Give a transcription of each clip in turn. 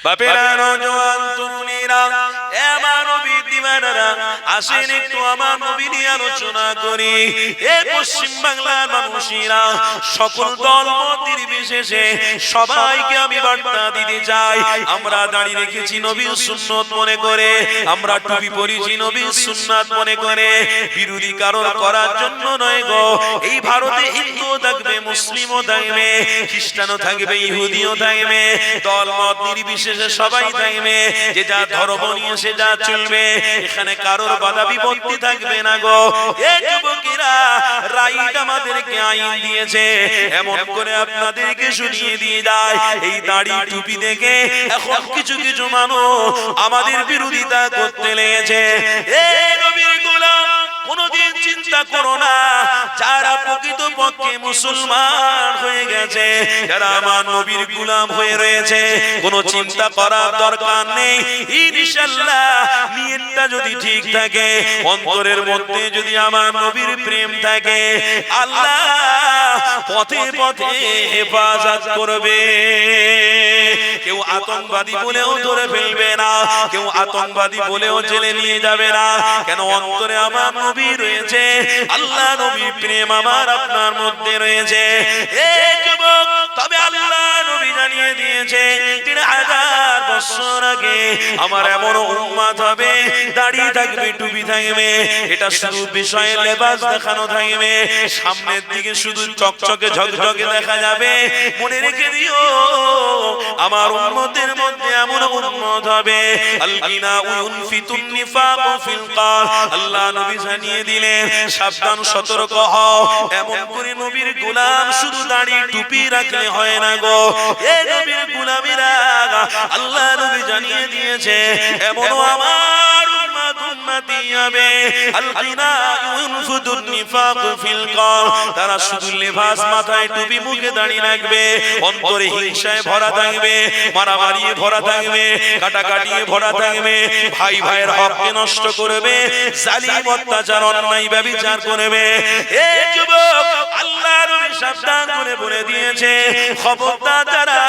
বাপেরা, নওজোয়ান তরুণীরা, আমার নবী দিওয়ানারা, আসেন একটু আমার নবী নিয়ে আলোচনা করি। এ পশ্চিম বাংলার মানুষেরা, সকল দল মত নির্বিশেষে সবাইকে আমি বার্তা দিতে চাই। আমরা দাঁড়িয়ে রেখেছি নবীর সুন্নত মনে করে, আমরা টুপি পরেছি নবীর সুন্নাত মনে করে, বিরোধী কারণ করার জন্য নয় গো। এই ভারতে হিন্দুও থাকবে, মুসলিমও থাকবে, খ্রিস্টানও থাকবে, ইহুদিও থাকবে, দল মত নির্বিশেষে সবাই থাকবে, যে যা ধর্ম নিয়ে সে যা চলবে, এখানে কারোর বাধা বিপত্তি থাকবে না গো। এই যুবকেরা, রাইট আমাদেরকে আইন দিয়েছে, এমন করে আপনাদেরকে শুনিয়ে দিয়ে যায়। এই দাড়ি টুপি দেখে এখন কিছু কিছু মানুষ আমাদের বিরোধিতা করতে লেগেছে। এই নবীর গোলাম, কোনদিন চিন্তা করো না, যারা প্রকৃতপক্ষে মুসলমান হয়ে গেছে, যারা আমার নবীর গোলাম হয়ে রয়েছে, কোনো চিন্তা করার দরকার নেই। ইনশাআল্লাহ নিয়তটা যদি ঠিক থাকে, অন্তরের মধ্যে যদি আমার নবীর প্রেম থাকে, আল্লাহ পথে পথে হেফাজত করবে। কেউ আতঙ্কবাদী বলেও ধরে ফেলবে না, কেউ আতঙ্কবাদী বলেও জেলে নিয়ে যাবে না। কেন? অন্তরে আমার নবী রয়েছে, আল্লাহ নবীর প্রেম আমার আপনার মধ্যে রয়েছে। এই যুবক, তবে আল্লাহ নবী জানিয়ে দিয়েছে 3000 বছর আগে আমার এমন উম্মত হবে, দাড়ি থাকবে, টুপি থাকবে, এটা শুধু বিষয়ে লেবাস দেখানো থাকবে, সামনের দিকে শুধু চকচকে ঝকঝকে দেখা যাবে। মনে রেখে দিও, আমার উম্মতের মধ্যে এমন উম্মত হবে, আলকিনা উনফিতুন নিফাকু ফিল কাল, আল্লাহ নবী জানিয়ে দিলেন, সাবধান, সতর্ক হও। এমন করে নবীর গোলাম শুধু দাড়ি টুপি রাখলে হয় না গো। এই নবীর গোলামেরা, আল্লাহ নবী জানিয়ে দিয়েছে, এমন আমার উম্মত উম্মতি হবে, আলকিনা উনফিতুন নিফাকু ফিল কাল, তারা শুধু লেবাস, মাথায় টুপি, মুখে দাড়ি রাখবে, অন্তরে হিংসায় ভরা থাকবে, মারামারি ভরা থাকবে, কাটাকাটিয়ে ভরা থাকবে, ভাই ভাইয়ের হককে নষ্ট করবে, জালিম, অত্যাচার, অন্যায়, ব্যভিচার করবে। এই যুবক, আল্লাহ নবী সাবধান করে বলে দিয়েছে, খবরদার যারা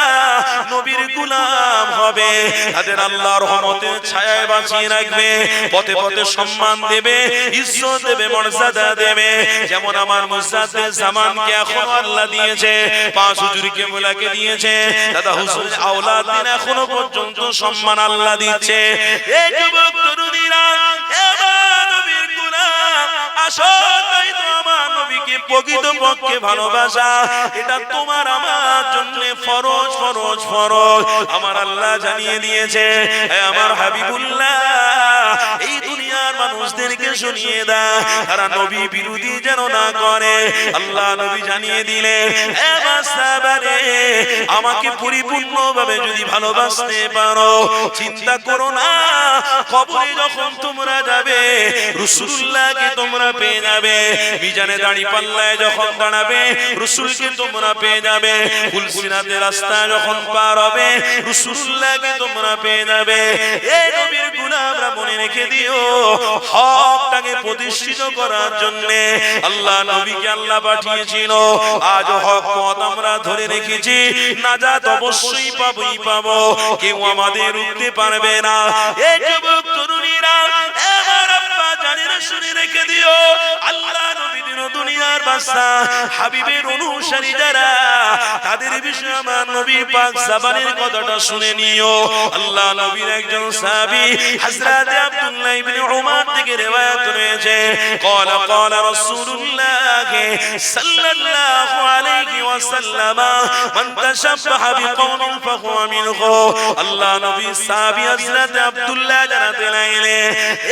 নবীর গোলাম হবে, তাদের আল্লাহর রহমতের ছায়ায় বাঁচিয়ে রাখবে, পথে পথে সম্মান দেবে, ইজ্জত দেবে, মর্যাদা দেবে। যেমন আমার মুজাদ্দিদ জামানকে এখন আল্লাহ দিয়েছে, 5 হুজুরকে মোলাকে দিয়েছে, দাদা হুজুর আওলাদিন এখনো পর্যন্ত সম্মান আল্লাহ দিচ্ছে। এই যুবক তরুণীরা, এবার নবীর গোলাম আসো, তাই তো আমার নবীকে প্রকৃতপক্ষে ভালোবাসা, এটা তোমার আমার জন্য ফরজ, ফরজ, ফরজ। আমার আল্লাহ জানিয়ে দিয়েছে, আমার হাবিবুল্লাহ, এই দুনিয়ার মানুষদেরকে শুনিয়ে দাও, তারা নবী বিরোধী যেন না করে। আল্লাহ নবী জানিয়ে দিলেন, আমাকে পরিপূর্ণভাবে যদি ভালোবাসতে পারো, চিন্তা করো না, কবরে যখন তোমরা যাবে, রাসূলুল্লাহকে তোমরা পেয়ে যাবে, মিজানে দাঁড়ি পাল্লায় যখন দাঁড়াবে, রাসূলকে তোমরা পেয়ে যাবে, ফুলসিরাতের রাস্তা যখন পার হবে, রাসূলুল্লাহকে তোমরা পেয়ে যাবে। এই নবীর গোলামরা মনে রেখে দিও, হকটাকে প্রতিষ্ঠিত করার জন্য আল্লাহ নবীকে আল্লাহ পাঠিয়েছিল। আজ হক পথ আমরা ধরে রেখেছি, নাজাত অবশ্যই পাবই পাবো, কেউ আমাদের রুখতে পারবে না। এই যুবক তরুণীরা, এবার আব্বা জানেন, শুনে রেখে দিও, আল্লাহ নবী দিন দুনিয়ার বাদশা, হাবিবের অনুসারী যারা, তাদের বিষয়ে আমার নবী পাক জাবানের কথাটা শুনে নিও। আল্লাহ নবীর একজন সাহাবী হযরত আব্দুল্লাহ ইবনে উমর থেকে riwayat রয়েছে, قال قال رسول الله صلى الله عليه وسلم من تشبه بقوم فهو منه। আল্লাহ নবী সাহাবী হযরত আব্দুল্লাহ জানাতে লাগলেন,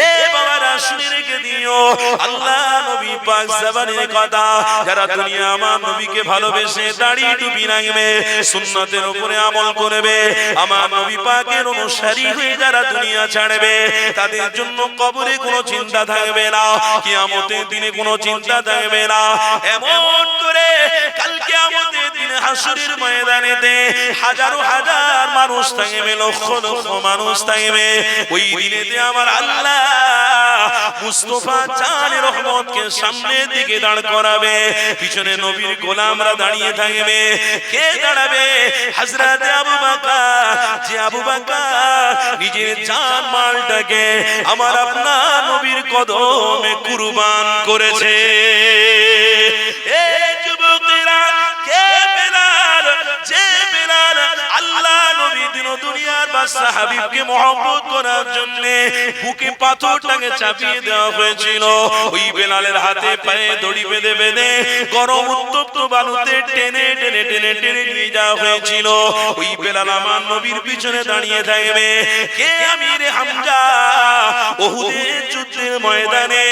এ বাবারা শুনে রেখে দিও, আল্লাহ নবী পাক জাবানের কথা, যারা দুনিয়া আমার নবীকে ভালোবেসে দাড়ি টুপি রাখবে, সুন্নতের উপরে আমল করবে, আমার নবী পাকের অনুসারী হয়ে যারা দুনিয়া ছাড়বে, তাদের জন্য কবরে কোনো চিন্তা থাকবে না, কিয়ামতের দিনে কোনো চিন্তা থাকবে না। এমন করে কাল কিয়ামতের দিনে হাসরের ময়দানেতে হাজারো হাজার মানুষ থাকবে, লক্ষ লক্ষ মানুষ থাকবে। ওই দিনেতে আমার আল্লাহ মুস্তাফা চাঁদ রহমতকে সামনের দিকে দাঁড় করাবে, পিছনে নবীর গোলামরা দাঁড়িয়ে থাকবে। কে দাঁড়াবে? হযরত আবু বকর। যে আবু বকর নিজের জান মালটাকে আমার আপনার নবীর কদমে কুরবান করেছে। এ যুবকেরা, কে বেলাল? যে বেলাল আল্লাহ নবী দিন দুনিয়ার বাদশা হাবিবকে মহব্বত করার জন্য বুকে পাথরটাকে চাপিয়ে দেওয়া হয়েছিল। ওই বেলালের হাতে পায়ে দড়ি বেঁধে বেঁধে গরম উত্তপ্ত বালুতে টেনে টেনে টেনে টেনে নিয়ে যাওয়া হয়েছিল। ওই বেলাল আমার নবীর পিছনে দাঁড়িয়ে থাকবে। কে? আমির হামজা। উহুদের যুদ্ধের ময়দানে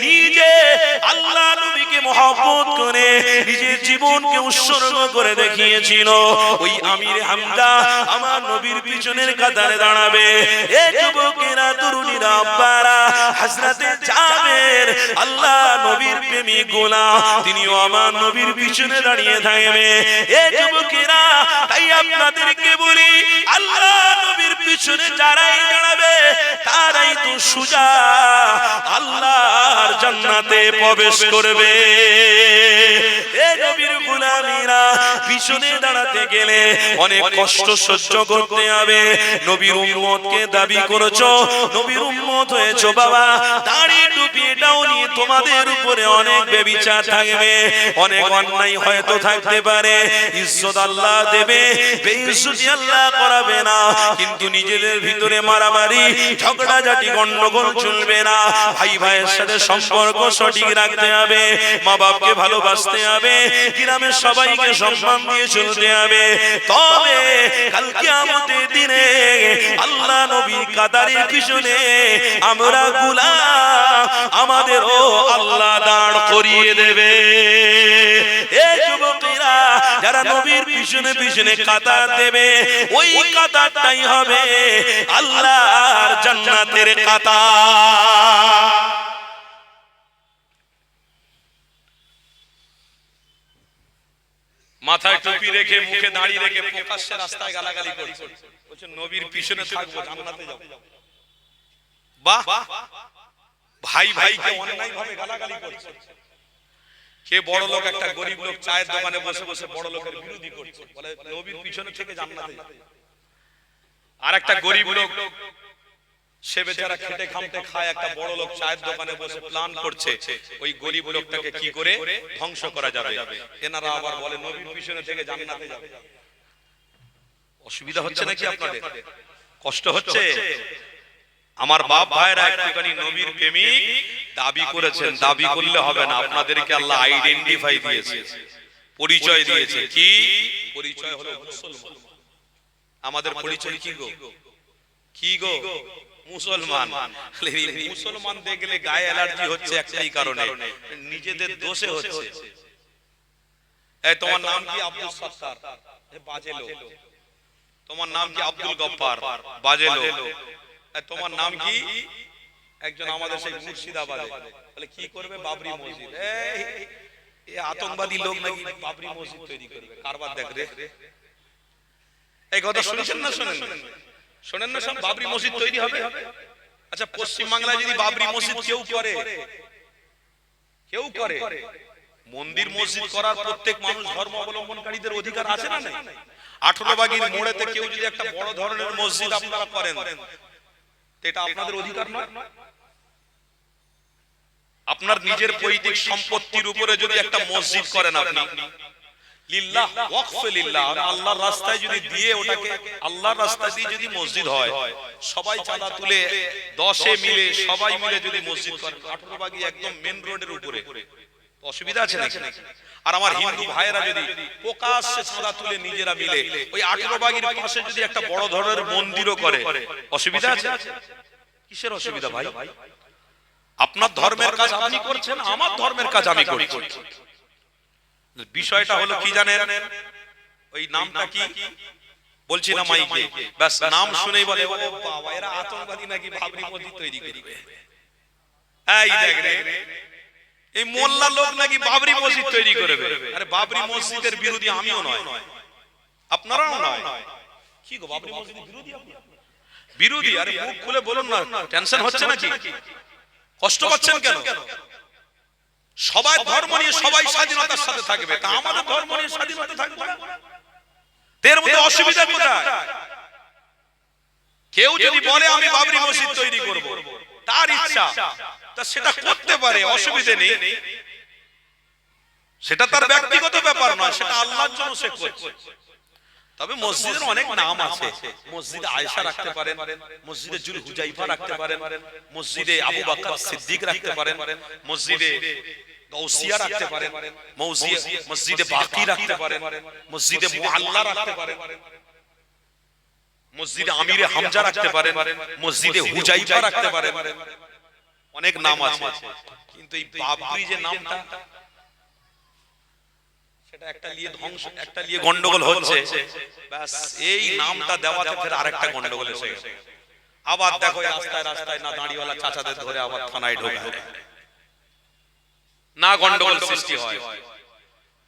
নিজে আল্লাহ নবীকে মহব্বত করে নিজের জীবনকে উৎসর্গ করে দেখিয়েছিল। ওই আমির হামজা আমার নবীর পিছনের কাতারে দাঁড়াবে। এ যুবকেরা, তরুণীরা, আব্বারা, হযরতে জাবের আল্লাহ নবীর প্রেমিক গোলাম, তিনিও আমার নবীর পিছনে দাঁড়িয়ে থাকবে। এ যুবকেরা, তাই আপনাদেরকে বলি, আল্লাহ নবীর পিছনে যারাই দাঁড়াবে তারাই তো সুজা আল্লাহর জান্নাতে প্রবেশ করবে। এ নবীর গোলামীরা, পিছনে দাঁড়াতে গেলে অনেক কষ্ট সহ্য করতে হবে। নবীর উম্মতকে দাবি করেছো, নবীর উম্মত হয়েছো বাবা, দাড়ি টুপি এটাও নিয়ে তোমাদের উপরে অনেক বেবিচার থাকবে, অনেক অন্যায় হয়তো থাকতে পারে। ইজ্জত আল্লাহ দেবে, বেইজ্জতি আল্লাহ করাবে না, কিন্তু নিজেদের ভিতরে মারামারি ঝগড়াঝাটি গন্ডগোল চলবে না। ভাই ভাইয়ের সাথে সম্পর্ক সঠিক রাখতে হবে, মা বাপকে ভালোবাসতে হবে, গ্রামের সবাইকে সম্মান দিয়ে চলতে হবে। তবে কাল কিয়ামতের দিনে আল্লাহ নবীর কাতারের পিছনে আমরা গোলাম, আমাদেরও আল্লাহ দাঁড় করিয়ে দেবে। এ যুবকেরা, যারা নবীর পিছনে পিছনে কাতার দেবে, ওই কাতারটাই হবে আল্লাহর জান্নাতের কাতার। মাথায় টুপি রেখে মুখে দাড়ি রেখে প্রকাশ্যে রাস্তায় গালাগালি করছে, বলছে নবীর পিছনে থাকবো, জান্নাতে যাব। বাহ! ভাই ভাইকে অন্যায় ভাবে গালাগালি করছে। কে বড় লোক, একটা গরিব লোক চায়ের দোকানে বসে বসে বড় লোকের বিরোধী করছে, বলে নবীর পিছনে থেকে জান্নাতে যাব। আর একটা গরিব লোক, সে বেচারা খেটে খামতে খায়, একটা বড় লোক চায়ের দোকানে বসে প্ল্যান করছে ওই গরিব লোকটাকে কি করে ধ্বংস করা যাবে। এনারা আবার বলে নবীর পিছনে থেকে জান্নাতে যাবে। অসুবিধা হচ্ছে নাকি আপনাদের? কষ্ট হচ্ছে? আমার বাপ ভাইরা একটুখানি নবীর প্রেমিক দাবি করেছেন, দাবি করলে হবে না, আপনাদেরকে আল্লাহ আইডেন্টিফাই দিয়েছে, পরিচয় দিয়েছে। কি পরিচয়? হলো মুসলমান। আমাদের পরিচয় কি গো? কি গো? মুসলমান। মুসলমান দেখলে গায়ে অ্যালার্জি হচ্ছে একটাই কারণে, নিজেদের দোষে হচ্ছে। এই তোমার নাম কি? আব্দুল সত্তার, বাজে লোক। তোমার নাম কি? আব্দুল গফফার, বাজে লোক। তোমার নাম কি? একজন আমাদের সেই মুর্শিদাবাদে, বলে কি করবে? বাবরি মসজিদ। এই আতঙ্কবাদী লোক নাকি বাবরি মসজিদ তৈরি করবে। কারবার দেখ রে। এই কথা শুনেছেন না? শোনেন না? সব বাবরি মসজিদ তৈরি হবে। আচ্ছা, পশ্চিম বাংলায় যদি বাবরি মসজিদ কেউ করে, মন্দির মসজিদ করার প্রত্যেক মানুষ ধর্ম অবলম্বনকারীদের অধিকার আছে না নাই? 18 বাগির মোড়েতে কেউ যদি একটা বড় ধরনের মসজিদ আপনারা করেন, এটা আপনাদের অধিকার নয়? আপনার নিজের পৈতৃক সম্পত্তির উপরে যদি একটা মসজিদ করেন, আপনি লিল্লাহ, ওয়াকফে লিল্লাহ, আল্লাহর রাস্তায় যদি দিয়ে, ওটাকে আল্লাহর রাস্তায় দিয়ে যদি মসজিদ হয়, সবাই চাঁদা তুলে 10 মিলে সবাই মিলে যদি মসজিদ করেন, 18 বাগি একদম মেন রোডের উপরে, অসুবিধা আছে নাকি? আর আমার হিন্দু ভাইয়েরা যদি প্রকাশ্যে চাঁদা তুলে নিজেরা মিলে ওই 18 বাগির পাশে যদি একটা বড় ধরনের মন্দিরও করে, অসুবিধা আছে? কিসের অসুবিধা ভাই? আপনার ধর্মের কাজ আপনি করছেন, আমার ধর্মের কাজ আমি করছি। বিষয়টা হলো কি জানেন? ওই নামটা কি বলছি না মাইকে, বাস নাম শুনেই বলে ও বাবা, এরা আতঙ্কবাদী নাকি বাবরি মসজিদ তৈরি করবে। এই দেখ রে, এই মোল্লা লোক নাকি বাবরি মসজিদ তৈরি করবে। আরে বাবরি মসজিদের বিরোধী আমিও নয়, আপনারাও নয়। কি গো বাবরি মসজিদের বিরোধী আপনি? বিরোধী? আরে মুখ খুলে বলুন না, টেনশন হচ্ছে নাকি? কষ্ট পাচ্ছেন কেন? সবাই ধর্ম নিয়ে সবাই স্বাধীনতার সাথে থাকবে, তা আমাদের ধর্ম নিয়ে স্বাধীনতা থাকবে না? এর মধ্যে অসুবিধা কোথায়? কেউ যদি বলে আমি বাবরি মসজিদ তৈরি করব, তার ইচ্ছা, তা সেটা করতে পারে, অসুবিধা নেই। সেটা তার ব্যক্তিগত ব্যাপার নয়, সেটা আল্লাহর জন্য সে করছে। তবে মসজিদের অনেক নাম আছে। মসজিদে আয়েশা রাখতে পারেন, মসজিদে জুল হুজাইফা রাখতে পারেন, মসজিদে আবু বকর সিদ্দিক রাখতে পারেন, মসজিদে গাউসিয়া রাখতে পারেন, মসজিদে বাকি রাখতে পারেন, মসজিদে মুআল্লা রাখতে পারেন, মসজিদে আমিরে হামজা রাখতে পারেন, মসজিদে হুজাইফা রাখতে পারেন। অনেক নাম আছে, কিন্তু এই বাবরি যে নামটা, সেটা একটা নিয়ে ধ্বংস, একটা নিয়ে গন্ডগোল হচ্ছে। ব্যাস এই নামটা দেওয়াতে ফের আরেকটা গন্ডগোল এসে গেছে। আবার দেখো রাস্তায় রাস্তায় না দাঁড়িওয়ালা চাচাদের ধরে আবার থানায় ঢোকায়, না গন্ডগোল সৃষ্টি হয়।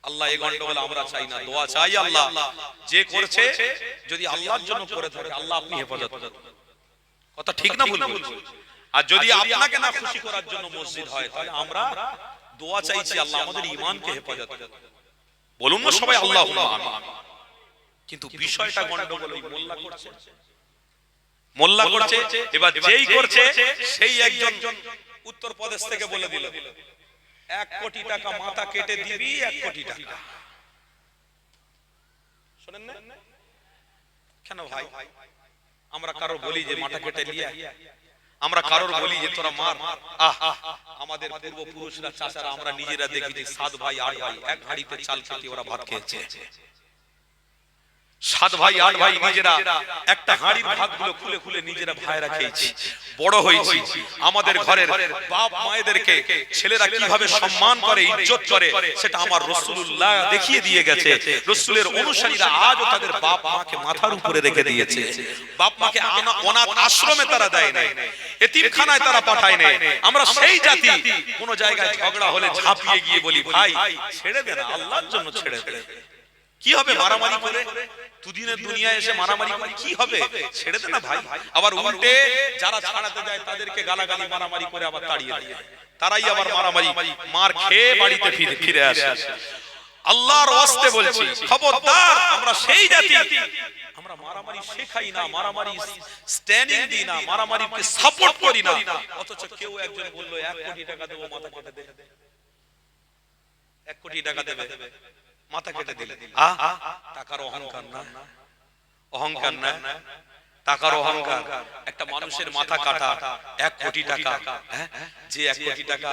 আল্লাহ এই গন্ডগোল আমরা চাই না। দোয়া চাই আল্লাহ যে করছে যদি আল্লাহর জন্য করে থাকে, আল্লাহ আপনি হেফাজত করুন। কথা ঠিক না ভুল? আর যদি আপনাকে না খুশি করার জন্য মসজিদ হয়, তাহলে আমরা দোয়া চাইছি আল্লাহ আমাদের ঈমানকে হেফাজত করুন। বলুন না সবাই আল্লাহুম্মা আমিন। কিন্তু বিষয়টা গন্ডগোল ওই মোল্লা করছে, মোল্লা করছে। এবার যেই করছে সেই একজন উত্তরপ্রদেশ থেকে বলে দিল 1 কোটি টাকা মাথা কেটে দিবি, 1 কোটি টাকা। শুনেন না কেন ভাই? আমরা কারো বলি যে মাথা কেটে নিয়ে, আমরা কারোর বলি যে তোরা মার। আমাদের পূর্বপুরুষরা, চাচারা, আমরা নিজেরা দেখেছি 7 ভাই 8 ভাই এক হাঁড়িতে চাল খেতে ওরা ভাত খেয়েছে। 7 ভাই 8 ভাই নিজেরা একটা হাঁড়ির ভাতগুলো খুলে খুলে নিজেরা ভাইরা খেয়েছি, বড় হয়েছি। আমাদের ঘরের বাপ মায়েদেরকে ছেলেরা কিভাবে সম্মান করে, ইজ্জত করে, সেটা আমার রাসূলুল্লাহ দেখিয়ে দিয়ে গেছে। রাসূলের অনুসারীরা আজও তাদের বাপ মাকে মাথার উপরে রেখে দিয়েছে। বাপ মাকে অনাথ আশ্রমে তারা দেয় না, এতিমখানায় তারা পাঠায় না। আমরা সেই জাতি, কোন জায়গায় ঝগড়া হলে ঝাঁপিয়ে গিয়ে বলি ভাই ছেড়ে দে না, আল্লাহর জন্য ছেড়ে দে। কি হবে মারামারি করে? দুদিনের দুনিয়ায় এসে মারামারি করে কি হবে? ছেড়ে দে না ভাই। আবার উল্টে যারা ছাড়াতে যায় তাদেরকে গালাগালি মারামারি করে আবার তাড়িয়ে দেয়, তারাই আবার মারামারি মার খেয়ে বাড়িতে ফিরে আসে। আল্লাহর ওয়াস্তে বলছি, খবরদার, আমরা সেই জাতি, আমরা মারামারি শেখাই না, মারামারি স্ট্যান্ডিং দিই না, মারামারিকে সাপোর্ট করি না। অথচ কেউ একজন বলল 1 কোটি টাকা দেবো, মাথা কেটে দে, 1 কোটি টাকা দেবে, মাথা কেটে দিলে। টাকার অহংকার না? অহংকার না? টাকার অহংকার। একটা মানুষের মাথা কাটা 1 কোটি টাকা, যে 1 কোটি টাকা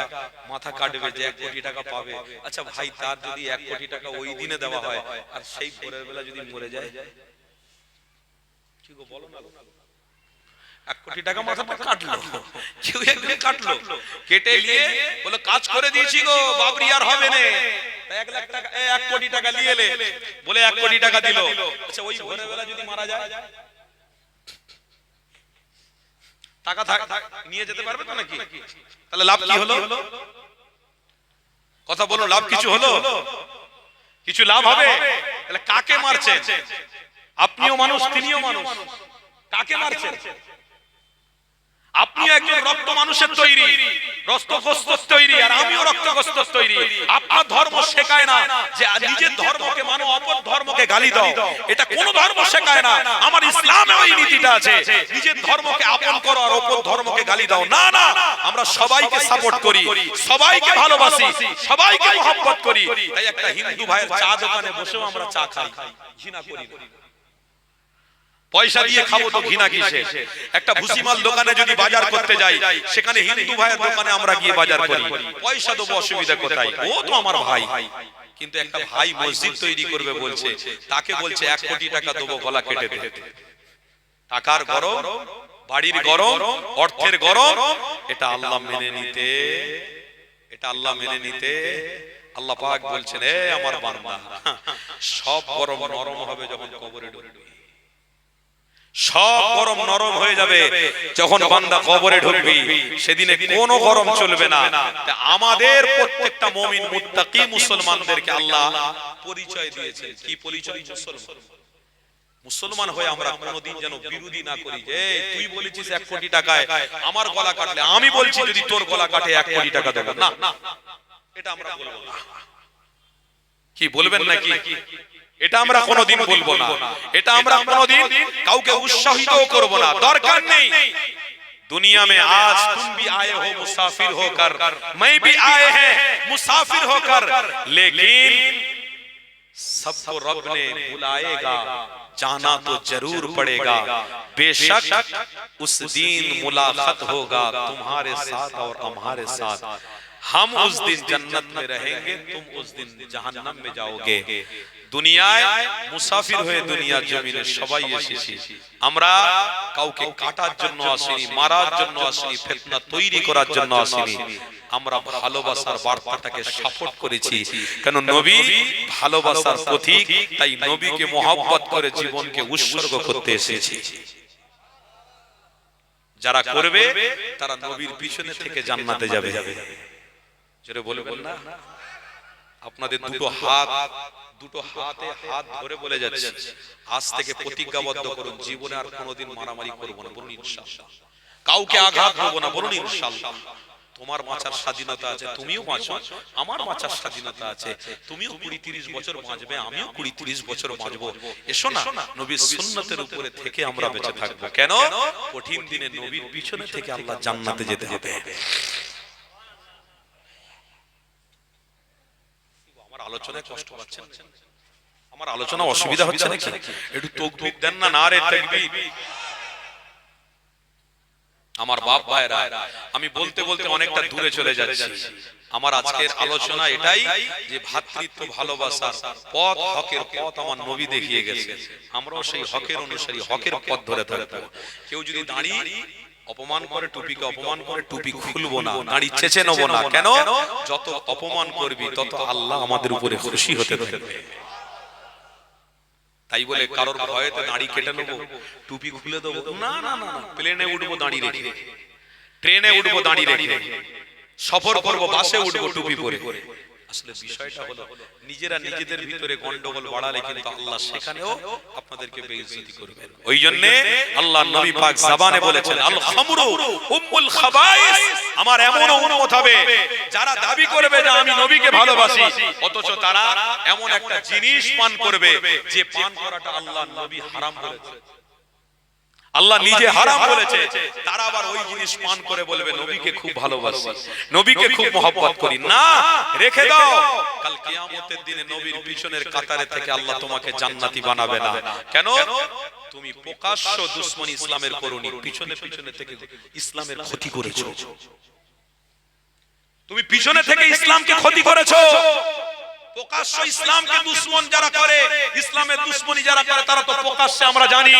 মাথা কাটবে, যে 1 কোটি টাকা পাবে। আচ্ছা ভাই, তার যদি 1 কোটি টাকা ওই দিনে দেওয়া হয় আর সেই ভোরের বেলা যদি মরে যায়, কি গো বলো না? 1 কোটি টাকা মাথাটা কাটলো, কেউ একদিন কাটলো, কেটে নিয়ে বলে কাজ করে দিয়েছি গো, বাবরি আর হবে না। 1 লাখ টাকা, 1 কোটি টাকা নিয়ে এলে বলে 1 কোটি টাকা দিল। আচ্ছা ওই ভোরের বেলা যদি মারা যায়, টাকা নিয়ে যেতে পারবে তো নাকি? তাহলে লাভ কি হলো? কথা বলো, লাভ কিছু হলো? কিছু লাভ হবে? তাহলে কাকে মারছে? আপনিও মানুষ, তিনিও মানুষ। কাকে মারছে? আপনি একজন রক্ত মানুষের তৈরি, রক্তগ্রস্ত তৈরি, আর আমিও রক্তগ্রস্ত তৈরি। আপনার ধর্ম শেখায় না যে নিজের ধর্মকে মানো, অপর ধর্মকে গালি দাও। এটা কোন ধর্ম শেখায় না। আমার ইসলামে ওই নীতিটা আছে, নিজের ধর্মকে আপন করো আর অপর ধর্মকে গালি দাও না। না, আমরা সবাইকে সাপোর্ট করি, সবাইকে ভালোবাসি, সবাইকে মহব্বত করি। তাই একটা হিন্দু ভাইয়ের চা দোকানে বসেও আমরা চা খাই, ঘৃণা করি না। পয়সা দিয়ে খাবো তো ঘৃণা কিসে? একটা ভুসিমাল দোকানে যদি বাজার করতে যাই, সেখানে হিন্দু ভাইয়ের দোকানে আমরা গিয়ে বাজার করি, পয়সা দেবো, অসুবিধা কোথায়? ও তো আমার ভাই। কিন্তু একটা ভাই মসজিদ তৈরি করবে বলছে, তাকে বলছে 1 কোটি টাকা দেবো, গলা কেটে দে। টাকার গরম, বাড়ির গরম, অর্থের গরম, এটা আল্লাহ মেনে নিতে, এটা আল্লাহ মেনে নিতে। আল্লাহ পাক বলছেন, এ আমার বান্দা, সব গরম নরম হবে যখন কবরে ঢুকবে। সব গরম নরম হয়ে যাবে যখন বান্দা কবরে ঢুকবে, সেদিনে কোনো গরম চলবে না। আমাদের প্রত্যেকটা মুমিন মুত্তাকি মুসলমানদেরকে আল্লাহ পরিচয় দিয়েছেন। কি পরিচয়? মুসলমান। মুসলমান হয়ে আমরা কোনোদিন যেন বিরোধী না করি যে তুই বলেছিস 1 কোটি টাকায় আমার গলা কাটলে, আমি বলছি যদি তোর গলা কাটে 1 কোটি টাকা দেব না, এটা আমরা বলবো না। কি বলবেন নাকি? এটা আমরা কোনোদিন বলবো না। এটা আমরা কোনোদিন কাউকে উৎসাহিত করব না, দরকার নেই। दुनिया में आज तुम भी आए हो मुसाफिर होकर, मैं भी आए हैं मुसाफिर होकर, लेकिन सबको रब ने बुलाएगा, जाना तो जरूर पड़ेगा। बेशक उस दिन मुलाकात होगा तुम्हारे साथ और हमारे साथ। हम उस दिन जन्नत में रहेंगे, तुम उस दिन जहन्नम में जाओगे। দুনিয়ায় মুসাফির হয়ে দুনিয়ার জমিনে সবাই এসেছি। আমরা কাউকে কাটার জন্য আসিনি, মারার জন্য আসিনি, ফিতনা তৈরি করার জন্য আসিনি। আমরা ভালোবাসার বার্তাটাকে সাপোর্ট করেছি, কারণ নবী ভালোবাসার প্রতীক, তাই নবীকে মহব্বত করে জীবনকে উৎসর্গ করতে এসেছি। যারা করবে তারা নবীর পিছনে থেকে জান্নাতে যাবে। যেটা বলবেন না, আপনাদের দুটো হাতে হাত ধরে বলে যাচ্ছে, আজ থেকে প্রতিজ্ঞাবদ্ধ করুন জীবনে আর কোনোদিন মারামারি করব না, বলুন ইনশাআল্লাহ। কাউকে আঘাত করব না, বলুন ইনশাআল্লাহ। তোমার বাঁচার স্বাধীনতা আছে, তুমিও বাঁচো, আমার বাঁচার স্বাধীনতা আছে। তুমিও 20-30 বছর বাঁচবে, আমিও 20-30 বছর বাঁচবো। এসো না নবীর সুন্নতের উপরে থেকে আমরা বেঁচে থাকবো। কেন? কঠিন দিনে নবীর পিছনে থেকে আল্লাহ জান্নাতে যেতে হবে। আলোচনায় কষ্ট পাচ্ছেন? আমার আলোচনা অসুবিধা হচ্ছে নাকি? একটু তাকবীর দেন না, নারে তাকবীর। আমার বাপ ভাইরা, আমি বলতে বলতে অনেকটা দূরে চলে যাচ্ছি। আমার আজকের আলোচনা এটাই যে ভ্রাতৃত্ব ভালোবাসার পথ, হকের পথ আমার নবী দেখিয়ে গেছে। আমরাও সেই হকের অনুসারী, হকের পথ ধরে থাকবো। কেউ যদি দাঁড়িয়ে অপমান করে, টুপিকে অপমান করে, টুপি খুলবো না, দাঁড়ি চেঁচে নেবো না। কেন? যত অপমান করবি তত আল্লাহ আমাদের উপরে খুশি হতে থাকবে। তাই বলে কারোর ভয়েতে দাঁড়ি কেটে নেবো, টুপি খুলে দেবো না, না না। প্লেনে উঠবো দাঁড়ি রেখে, ট্রেনে উঠবো দাঁড়ি রেখে, সফর করবো বাসে উঠবো টুপি পরে। আসলে বিষয়টা হলো নিজেরা নিজেদের ভিতরে গন্ডগোল বাড়ালে কিন্তু আল্লাহ সেখানেও আপনাদেরকে বেইজ্জতি করবেন। ওই জন্য আল্লাহ নবী পাক জবানে বলেছেন, আল খামরু উম্মুল খাবাইস। আমার এমন উম্মত হবে যারা দাবি করবে যে আমি নবীকে ভালোবাসি, অথচ তারা এমন একটা জিনিস পান করবে যে পান করাটা আল্লাহ নবী হারাম বলেছে, আল্লাহ নিজে হারাম বলেছে। তারা আবার ওই জিনিস পান করে বলবে নবীকে খুব ভালোবাসি, নবীকে খুব মহব্বত করি। না, রেখে দাও, কাল কিয়ামতের দিনে নবীর পিছনের কাতারে থেকে আল্লাহ তোমাকে জান্নাতি বানাবে না। কেন? তুমি প্রকাশ্য দুশমনী ইসলামের করনি, পিছনে পিছনে থেকে ইসলামের ক্ষতি করেছো। তুমি পিছনে থেকে ইসলামকে ক্ষতি করেছো। প্রকাশ্য ইসলামকে দুশমন যারা করে, ইসলামের দুশমনী যারা করে, তারা তো প্রকাশ্যে আমরা জানি,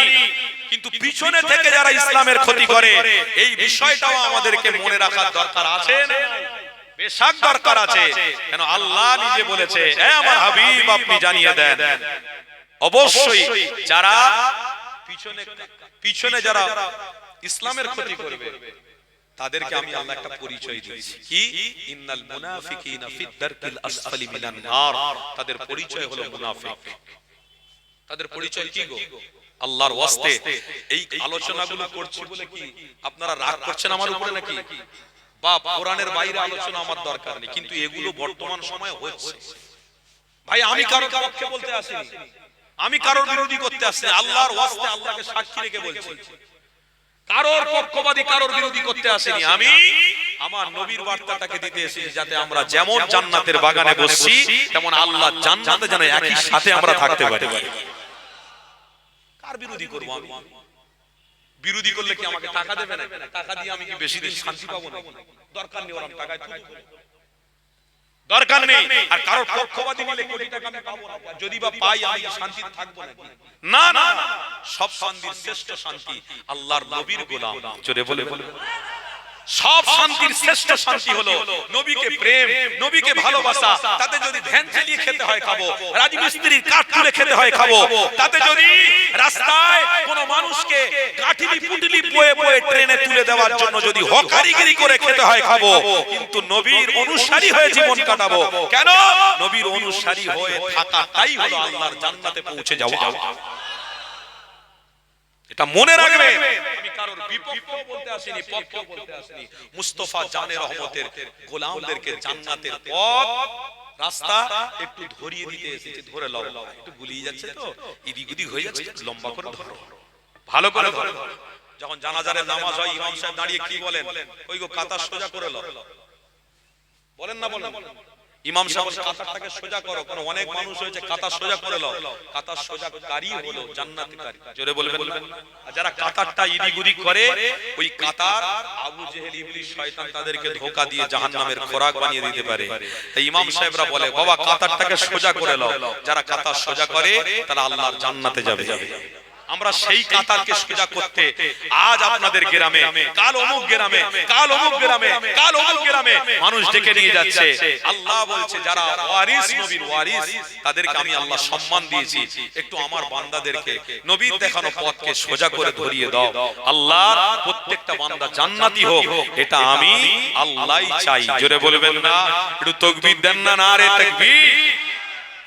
কিন্তু পিছনে থেকে যারা ইসলামের ক্ষতি করে, এই বিষয়টাও আমাদেরকে মনে রাখার দরকার আছে, বেশক দরকার আছে। কেন? আল্লাহ নিজে বলেছে, এ আমার হাবিব আপনি জানিয়ে দেন, অবশ্যই যারা পিছনে যারা ইসলামের ক্ষতি করবে তাদেরকে আমি আল্লাহ একটা পরিচয় দিয়েছি। কি? ইন্নাল মুনাফিকিনা ফিদ দারকিল আসফালি মিনান নার। তাদের পরিচয় হলো মুনাফিক। তাদের পরিচয় কি গো? আল্লাহর ওয়াস্তে এই আলোচনাগুলো করছি বলে কি আপনারা রাগ করছেন আমার উপরে নাকি? বা কোরআনের বাইরে আলোচনা আমার দরকার নেই, কিন্তু এগুলো বর্তমান সময়ে হচ্ছে। ভাই আমি কারোর পক্ষে বলতে আসিনি, আমি কারোর বিরোধী করতে আসিনি। আল্লাহর ওয়াস্তে আল্লাহকে সাক্ষী রেখে বলছি, কারোর পক্ষপাতী কারোর বিরোধী করতে আসিনি। আমি আমার নবীর বার্তাটাকে দিতে এসেছি, যাতে আমরা যেমন জান্নাতের বাগানে বসছি তেমন আল্লাহ জান্নাতে যেন একই সাথে আমরা থাকতে পারি। কার বিরোধী করব আমি? বিরোধী করলে কি আমাকে টাকা দেবে না? টাকা দিয়ে আমি কি বেশি দিন শান্তি পাবো না? দরকার নেই, ওরকম টাকায় দরকার নেই। আর কারোর পক্ষপাতী নিলে কোটি টাকা আমি পাবো না, যদি বা পাই আমি শান্তিতে থাকবো না। না না, সব শান্তির শ্রেষ্ঠ শান্তি আল্লাহর নবীর গোলাম। জোরে বলে বলে সব শান্তির শ্রেষ্ঠ শান্তি হলো নবীকে প্রেম, নবীকে ভালোবাসা। তাতে যদি ভ্যান চালিয়ে খেতে হয় খাবো, রাজমিস্ত্রির কাঠ তুলে খেতে হয় খাবো, তাতে যদি রাস্তায় কোনো মানুষকে কাঠিলি পুটলি বয়ে বয়ে ট্রেনে তুলে দেওয়ার জন্য যদি হকারিগিরি করে খেতে হয় খাবো, কিন্তু নবীর অনুসারী হয়ে জীবন কাটাবো। কেন? নবীর অনুসারী হয়ে থাকাটাই হলো আল্লাহর জান্নাতে পৌঁছে যাওয়া। এটা মনে রাখবে। আমি কারোর বিপক্ষেও বলতে আসিনি, পক্ষেও বলতে আসিনি। মুস্তাফা জানে রহমতের গোলামদেরকে জান্নাতের পথ রাস্তা একটু ধরিয়ে দিতে এসেছে। ধরে লও, একটু গুলিয়ে যাচ্ছে তো, ইদিক উদিক হয়ে যাচ্ছে, লম্বা করে ধরো, ভালো করে ধরো। যখন জানাজারের নামাজ হয়, ইমাম সাহেব দাঁড়িয়ে কি বলেন? ওই গো কাতা সোজা করে লও, বলেন না? বলেন ইমাম সাহেব কাতারটাকে সোজা করো। কারণ অনেক মানুষ হয়েছে কাতা সোজা করে লও। কাতা সোজা কারি হলো জান্নাতি কারি। জোরে বলবেন না? আর যারা কাতারটা ইদিগুদি করে, ওই কাতার আবু জেহেল ইবলিস শয়তান তাদেরকে ধোঁকা দিয়ে জাহান্নামের খোরাক বানিয়ে দিতে পারে। তাই ইমাম সাহেবরা বলে, বাবা কাতারটাকে সোজা করে লও। যারা কাতার সোজা করে তারা আল্লাহর জান্নাতে যাবে। আমরা সেই কাতারকে সোজা করতে আজ আপনাদের গ্রামে, কাল অমুক গ্রামে, কাল অমুক গ্রামে, কাল অমুক গ্রামে মানুষ ডেকে নিয়ে যাচ্ছে। আল্লাহ বলছে, যারা ওয়ারিস, নবীর ওয়ারিস, তাদেরকে আমি আল্লাহ সম্মান দিয়েছি। একটু আমার বান্দাদেরকে নবীর দেখানো পথকে সোজা করে ধরিয়ে দাও। আল্লাহ প্রত্যেকটা বান্দা জান্নাতি হোক, এটা আমি আল্লাহই চাই। জোরে বলবেন না? একটু তাকবীর দেন না? নারে তাকবীর।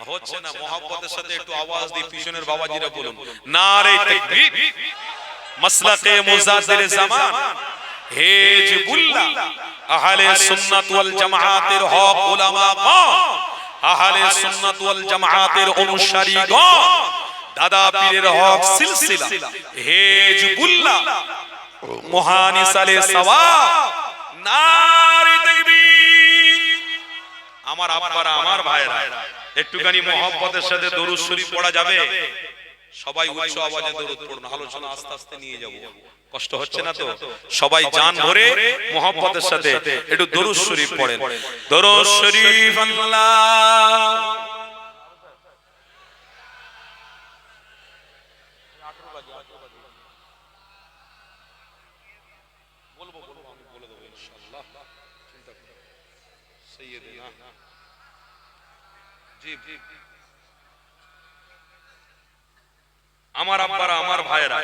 হচ্ছে না? মোহাব্বতের সাথে একটু আওয়াজ দিয়ে পিছনের বাবাজিরা বলুন, নারে তাকবীর। মাসলাকে মুজাদ্দির জামান হিজবুল্লাহ, আহলে সুন্নাত ওয়াল জামাআতের হক উলামাগণ, আহলে সুন্নাত ওয়াল জামাআতের অনুসারীগণ, দাদা পীরের হক সিলসিলা হিজবুল্লাহ, মুহানিস আলে সওয়াব, নারে তাকবীর। আমার আব্বারা, আমার ভাইরা, একটুখানি মোহাম্মতের সাথে দরুদ শরীফ পড়া যাবে? সবাই উচ্চ আওয়াজে দরুদ পড়ুন। আলোচনা আস্তে আস্তে নিয়ে যাব, কষ্ট হচ্ছে না তো? সবাই জান ভরে মোহাম্মতের সাথে একটু দরুদ শরীফ পড়েন। দরুদ শরীফ আল্লাহ বলবো, আমি বলে দেবো ইনশাআল্লাহ। চিন্তা করুন সাইয়্যিদিনা জি জি। আমার আব্বারা, আমার ভাইরা,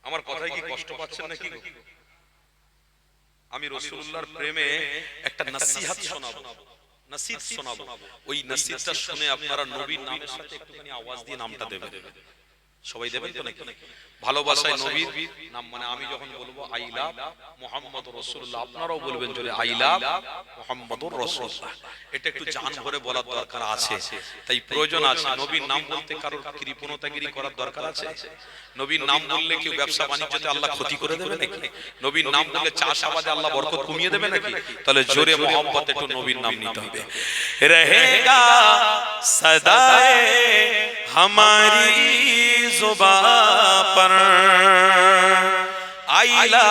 আমার কথাই কি কষ্ট পাচ্ছেন নাকি? আমি রাসূলুল্লাহর প্রেমে একটা নসিহত শোনাবো, নসিহত শোনাবো। ওই নসিহতটা শুনে আপনারা নবীর নামের সাথে একটুখানি আওয়াজ দিয়ে নামটা দেবেন। সবাই দেবেন তো নাকি? ভালোবাসায় নবীর নাম, মানে আমি যখন বলবো আই লাভ মুহাম্মদুর রাসূলুল্লাহ, আপনারাও বলবেন জোরে আই লাভ মুহাম্মদুর রাসূলুল্লাহ। এটা একটু জান ভরে বলার দরকার আছে, তাই প্রয়োজন আছে। নবীর নাম বলতে কারোর কৃপণতাগিরি করার দরকার আছে? নবীর নাম বললে কি ব্যবসা বাণিজ্যতে আল্লাহ ক্ষতি করে দেবে নাকি? নবীর নাম বললে চাষাবাদে আল্লাহ বরকত কমিয়ে দেবে নাকি? তাহলে জোরে মুহাম্মদ একটু নবীর নাম নিতে হবে। রহেগা সদায়ে हमारी जुबान पर आइला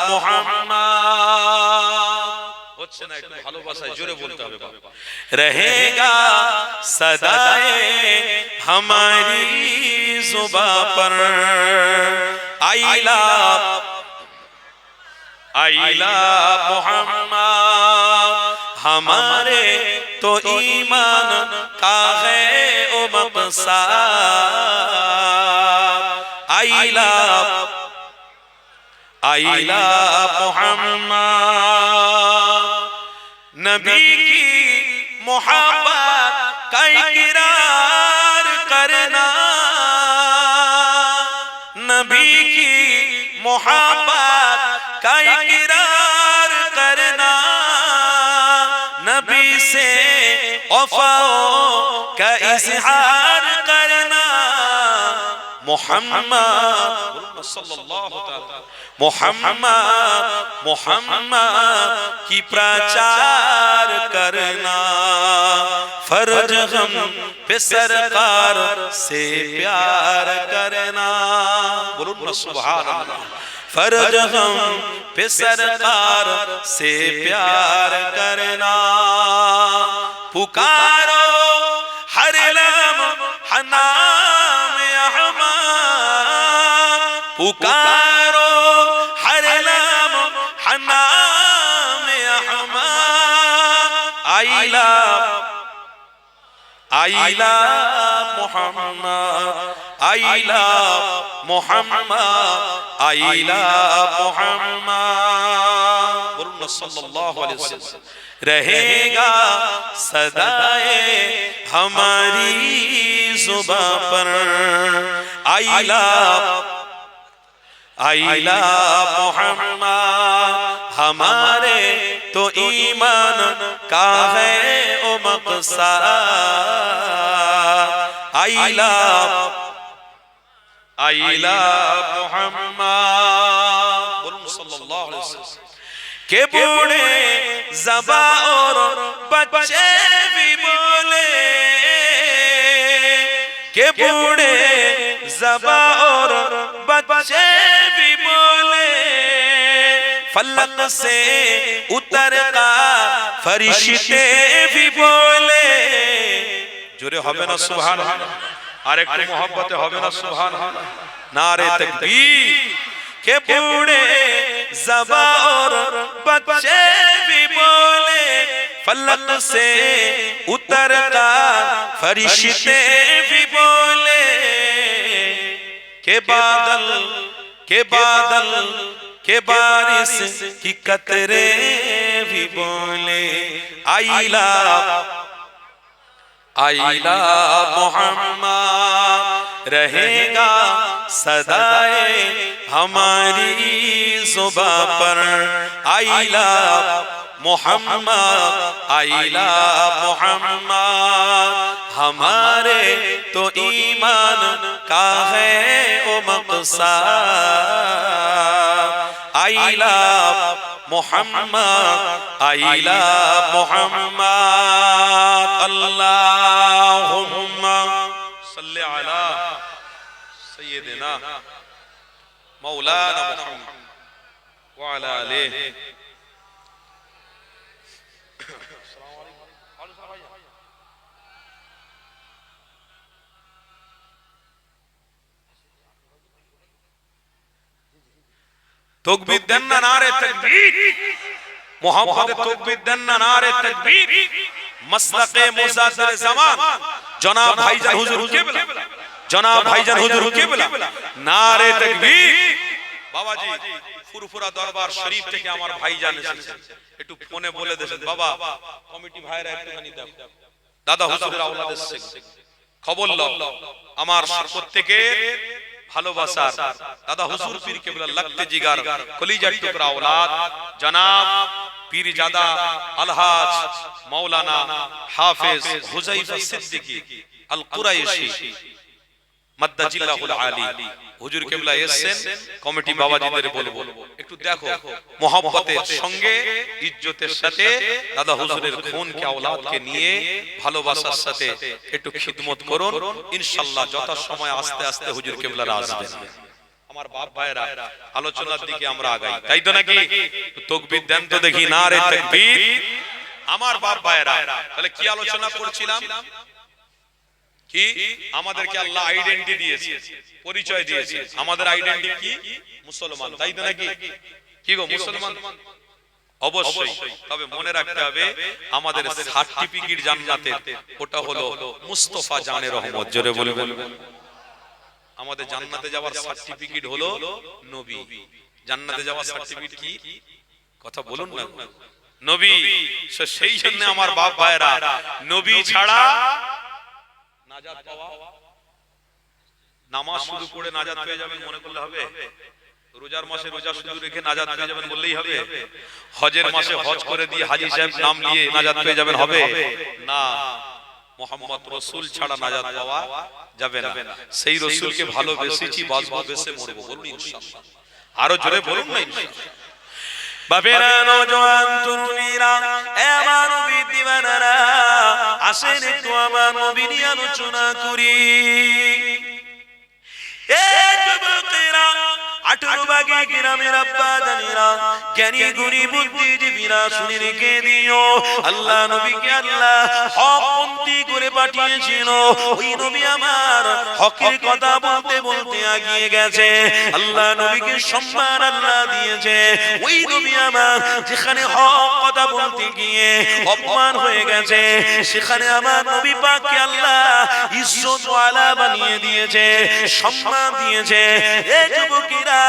मोहम्मद। হচ্ছে না? একটু ভালোবাসায় জোরে বলতে হবে। रहेगा सदाए हमारी जुबान पर आइला मोहम्मद, हमारे तो ईमान का है ओ मकसद। आइला मोहम्मद, नबी की मोहब्बत का इकरार करना, नबी की मोहब्बत का इकरार करना, नबी से वफाओं का इजहार करना। मोहम्मद सल्लल्लाहु अलैहि मोहम्मद मोहम्मद की प्रचार करना, फर्ज हम पे सरकार से प्यार करना। बोलो ना सुभान अल्लाह। फर्ज हम पे सरकार से प्यार करना, पुकारो हर लम्हा नाम अहमद, पुकारो हर नाम हनाम अहमद आइला आइला मोहम्मद आइला मोहम्मद आइला मोहम्मद बोलूं ना सल्लल्लाहु अलैहि वसल्लम रहेगा सदाए हमारी जुबां पर आइला आइला मोहम्मद हमारे तो ईमान का है ओ मक़सद आइला आइला मोहम्मद बोलूं सल्लल्लाहु अलैहि वसल्लम के बूढ़े ज़बा और बच्चे भी बोले के बूढ़े ज़बा और बच्चे भी बोले फलक से उतर का फरिश्ते भी बोले जोरे होबे ना सुभान अल्लाह और एक मोहब्बते होबे ना सुभान अल्लाह नारे तकबीर के बूढ़े ज़बा और बच्चे भी बोले फलक से उतर का फरिश्ते भी बोले के बादल के बारिश की कतरे भी बोले आइला आइला मोहम्मद रहेगा सदाए हमारी जुबां पर आइला मोहम्मद आइला मोहम्मद हमारे तो ईमान का है ओ मक़सद आइला मोहम्मद आइला मोहम्मद अल्लाहुम्मा सल्ली अला सय्यिदिना मौलाना मुहम्मद व अला आलिहि तकबीर देन ना नारे तकबीर मोहम्मद तकबीर देन ना नारे तकबीर मसलके मुजाहिर ज़मान जनाब भाईजान हुजूर किबला जनाब भाईजान हुजूर किबला नारे तकबीर बाबाजी ফুরফুরা দরবার শরীফ থেকে আমার ভাইজান এসেছেন একটু ফোনে বলে দেন বাবা কমিটি ভাইরা একটুখানি দাও দাদা হুজুরের আওলাদ এসেছে খবর লও আমার প্রত্যেকের ভালোবাসার দাদা হুজুর পীর কেবলা লাগতে জিগার কলিজার টুকরা আওলাদ জনাব পীরজাদা আলহাজ মাওলানা হাফেজ হুজাইফা সিদ্দিকী আল কুরাইশি মাদ্দাজিল্লাহুল আলী হুজুর কেবলা এসেছেন কমিটি বাবাজিদের বলবো একটু দেখো মোহাব্বতের সঙ্গে ইজ্জতের সাথে দাদা হুজুরের খুনকে আওলাদকে নিয়ে ভালোবাসার সাথে একটু খিদমত করুন ইনশাআল্লাহ যথা সময় আস্তে আস্তে হুজুর কেবলারা আসবেন আমার বাপ ভাইরা আলোচনার দিকে আমরা আগাই তাই তো নাকি তাকবীর দেন তো দেখি নারে তাকবীর আমার বাপ ভাইরা তাহলে কি আলোচনা করছিলাম কি আমাদেরকে আল্লাহ আইডেন্টিটি দিয়েছে পরিচয় দিয়েছে আমাদের আইডেন্টিটি কি মুসলমান তাই তো নাকি কি গো মুসলমান অবশ্যই তবে মনে রাখতে হবে আমাদের সার্টিফিকেট জান্নাতের ওটা হলো মুস্তাফা জানে রহমত জোরে বলবেন আমাদের জান্নাতে যাওয়ার সার্টিফিকেট হলো নবী জান্নাতে যাওয়ার সার্টিফিকেট কি কথা বলুন না নবী সেই জন্য আমার বাপ ভাইরা নবী ছাড়া নাজাত পাওয়া নামাজ শুরু করে নাজাত পেয়ে যাবেন মনে করলে হবে রোজার মাসে রোজা শুরু রেখে নাজাত পেয়ে যাবেন বললেই হবে হজের মাসে হজ করে দিয়ে হাজী সাহেব নাম নিয়ে নাজাত পেয়ে যাবেন হবে না মুহাম্মদ রাসূল ছাড়া নাজাত পাওয়া যাবে না সেই রাসূলকে ভালোবেসেছি ভালোবেসে মরবো বলুন ইনশাআল্লাহ আরো জোরে বলুন না ইনশাআল্লাহ বাবেরা নওজোয়ান তরুণীরা এ আমার নবী দিওয়ানারা আসেন একটু আমার নবী নিয়ে আলোচনা করি এ যুবকেরা 18 ভাগে কিরামের আব্বা জানেরা, জ্ঞানী গুণী বুদ্ধিজীবীরা শুনে রেখে দিও, আল্লাহ নবীকে আল্লাহ হকপন্থী করে পাঠিয়েছিল। ওই নবী আমার হকের কথা বলতে বলতে এগিয়ে গেছে, আল্লাহ নবীকে সম্মান আল্লাহ দিয়েছে। ওই নবী আমার যেখানে হক কথা বলতে গিয়ে অপমান হয়ে গেছে, সেখানে আমার নবী পাককে আল্লাহ ইজ্জত ওয়ালা বানিয়ে দিয়েছে, সম্মান দিয়েছে। এই যুবকেরা,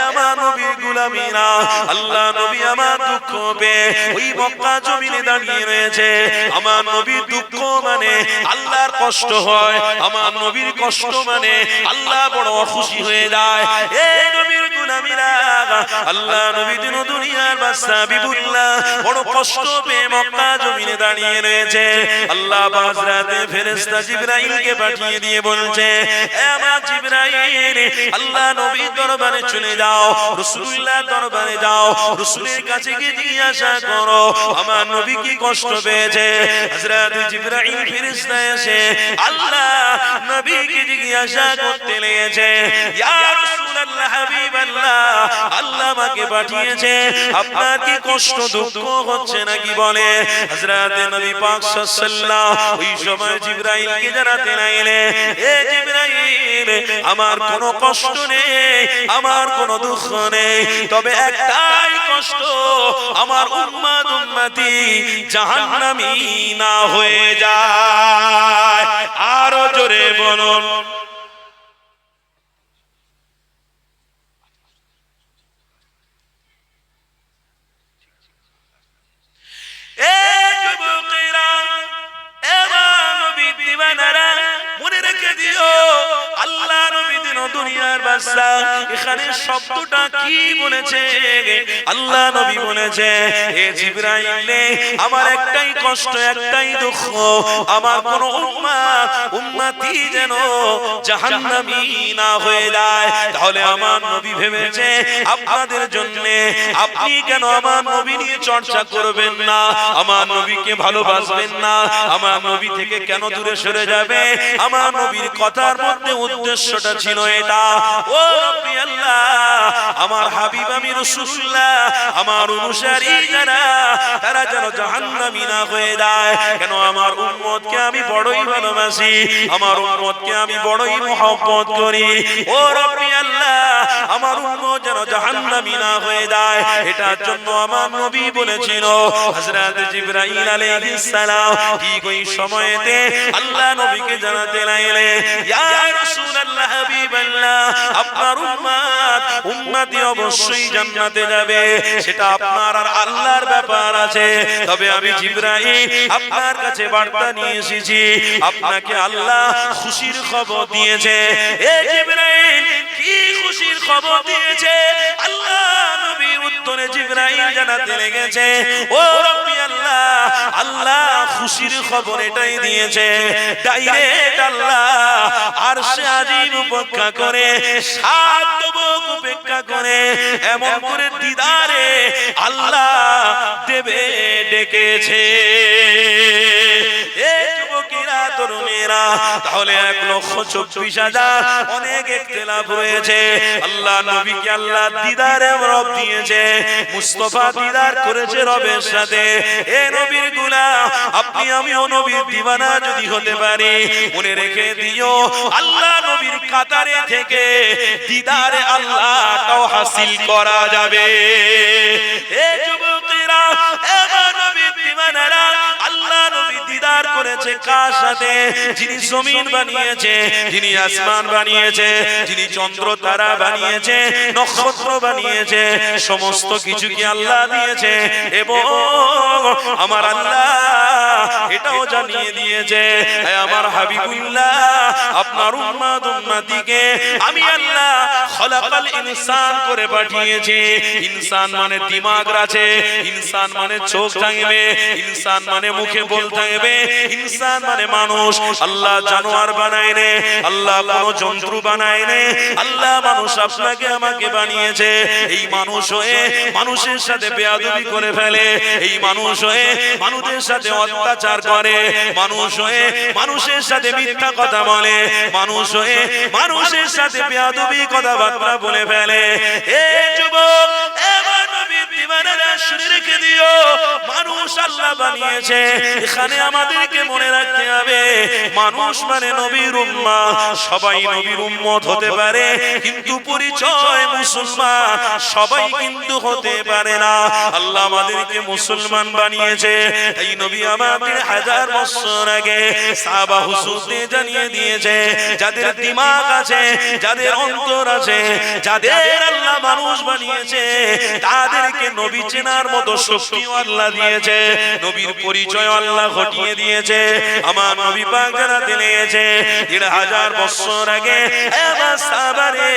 আমার নবীর গোলামীরা, আল্লাহ নবী আমার দুঃখ পেয়ে ওই মক্কা জমিনে দাঁড়িয়ে রয়েছে। আমার নবীর দুঃখ মানে আল্লাহর কষ্ট হয়, আমার নবীর কষ্ট মানে আল্লাহ বড় খুশি হয়ে যায়। এই নবীর গোলামীরা, আল্লাহ নবী দিন দুনিয়ার বাদশা হাবিবুল্লাহ বড় কষ্ট পেয়ে মক্কা জমিনে দাঁড়িয়ে রয়েছে। আল্লাহ হযরতে ফেরেশতা জিবরাইলকে পাঠিয়ে দিয়ে বলছে, হে আমার জিবরাইল, আল্লাহ নবীর দরবারে চলে যাও, রাসূলুল্লাহ দরবারে যাও, রাসূলের কাছে গিয়ে জিজ্ঞাসা করো আমার নবী কি কষ্ট পেয়েছে। হযরতে জিবরাইল ফেরেশতা এসে আল্লাহ নবীকে জিজ্ঞাসা করতে লেগেছে, ইয়া রাসূলুল্লাহ হাবিবাল্লাহ, আল্লাহ আমাকে পাঠিয়েছে, আপনার কি কষ্ট দুঃখ হচ্ছে নাকি বলে। হযরতে নবী পাক সাল্লাল্লাহু ওই সময় জিবরাইলকে জানাতে লাগলেন, এ জিবরাইল, আমার কোনো কষ্ট নেই, আমার কোনো দুঃখ নেই, তবে একটাই কষ্ট, আমার উম্মত উম্মতি জাহান্নামী না হয়ে যায়। আরো জোরে বলুন। মনে রেখে দিও, আল্লাহ নবী দিন দুনিয়ার বাদশা, এখানে শব্দটা কি বলেছে? আল্লাহ নবী বলেছে, হে জিবরাইল, আমার একটাই কষ্ট, একটাই দুঃখ, আমার কোন উম্মত উম্মতি যেন জাহান্নামী না হয়ে যায়। তাহলে আমার নবী ভেবেছে আপনাদের জন্য আপনি কেন আমার নবী নিয়ে চর্চা করবেন না, আমার নবীকে ভালোবাসবেন না, আমার নবী থেকে কেন দূরে সরে যাবে? আমার নবীর কথার মধ্যে উদ্দেশ্যটা ছিল এটা, ও রব্বি আল্লাহ, আমার হাবিব আমি রাসূলুল্লাহ, আমার অনুসারী যারা, তারা যেন জাহান্নামী না হয়ে যায়। কেন? আমার উম্মতকে আমি বড়ই ভালোবাসি, আমার উম্মতকে আমি বড়ই মহব্বত করি। ও রব্বি আল্লাহ, আমার উম্মত যেন জাহান্নামী না হয়ে যায়, এটার জন্য আমার নবী বলেছিল। হযরত জিবরাইল আলাইহিস সালাম ঠিক ওই সময়তে আল্লাহ নবীকে জানাতে লাগলেন, ইয়া রাসূলুল্লাহ হাবিবাল্লাহ, আপনার উম্মত উম্মতি অবশ্যই জান্নাতে যাবে, সেটা আপনার আর আল্লাহর ব্যাপার আছে। তবে আমি জিবরাইল আপনার কাছে বার্তা নিয়ে এসেছি, আপনাকে আল্লাহ খুশির খবর দিয়েছে। এ জিবরাইল, কি খুশির খবর দিয়েছে? আল্লাহ নবী উত্তরে জিবরাইল জানাতে লেগেছে, ও রব্বি আল্লাহ, আল্লাহ খুশির খবর এটাই দিয়েছে, ডাইরেক্ট আল্লাহ আরশে আজিম উপেক্ষা করে, সাত তবক উপেক্ষা করে, এমন করে দিদারে আল্লাহ দেবে ডেকেছে। এই যুবকেরা, তরুণেরা, তাহলে 1,24,000 অনেক ইখতিলাফ হয়েছে। আল্লাহ নবীকে আল্লাহ দিদারে রব দিয়েছে, মুস্তাফা দিদার করেছে রবের সাথে। এ নবীর গোলাম, আপনি আমিও নবীর দিওয়ানা যদি হতে পারি, মনে রেখে দিও, আল্লাহ নবীর কাতারে থেকে দিদারে আল্লাহটাও হাসিল করা যাবে। এ যুবকেরা, এবার নবীর দিওয়ানারা, আল্লাহ নবী দিদার করেছে কার সাথে? যিনি জমিন বানিয়েছে, যিনি আসমান বানিয়েছে, যিনি চন্দ্র তারা বানিয়েছে, নক্ষত্র বানিয়েছে, সমস্ত কিছু কি আল্লাহ দিয়েছে। এবং আমার আল্লাহ এটাও জানিয়ে দিয়েছে, হে আমার হাবিবুল্লাহ, আপনার উম্মত উম্মতিকে আমি আল্লাহ খলাকাল ইনসান করে পাঠিয়েছি। ইনসান মানে দিমাগ আছে, ইনসান মানে চোখ থাকবে, ইনসান মানে মুখে বলতে হবে, ইনসান মানে মানুষ, আল্লাহ জানোয়ার বানায় নে, আল্লাহ কোনো জন্তু বানায় নে, আল্লাহ মানুষ আপনাকে আমাকে বানিয়েছে। এই মানুষ হয়ে মানুষের সাথে বেয়াদবি করে ফেলে, এই মানুষ হয়ে মানুষের সাথে অত্যাচার করে, মানুষ হয়ে মানুষের সাথে মিথ্যা কথা বলে, মানুষ হয়ে মানুষের সাথে বেয়াদবি কথাবার্তা বলে ফেলে। এ যুবক, এবার নবীর দিওয়ানারা শুনে রেখে দিও, মানুষ আল্লাহ বানিয়েছে। এখানে আমাদেরকে মনে রাখতে হবে, মানুষ মানে নবীর উম্মাহ। সবাই নবীর উম্মত হতে পারে, কিন্তু পরিচয় মুসলমান সবাই কিন্তু হতে পারে না। আল্লাহ আমাদেরকে মুসলমান বানিয়েছে। এই নবী আমাদের 1000 বছর আগে সাহাবা হুজুরদের জানিয়ে দিয়েছে, যাদের দিমাগ আছে, যাদের অন্তর আছে, যাদের আল্লাহ মানুষ বানিয়েছে, তাদেরকে নবী চেনার মতো শক্তি আল্লাহ দিয়েছে, নবীর পরিচয় আল্লাহ ঘটিয়ে দিয়েছে। আমার নবী পাক যারা দিয়েছে 1000 বছর আগে, এবার সাহাবারে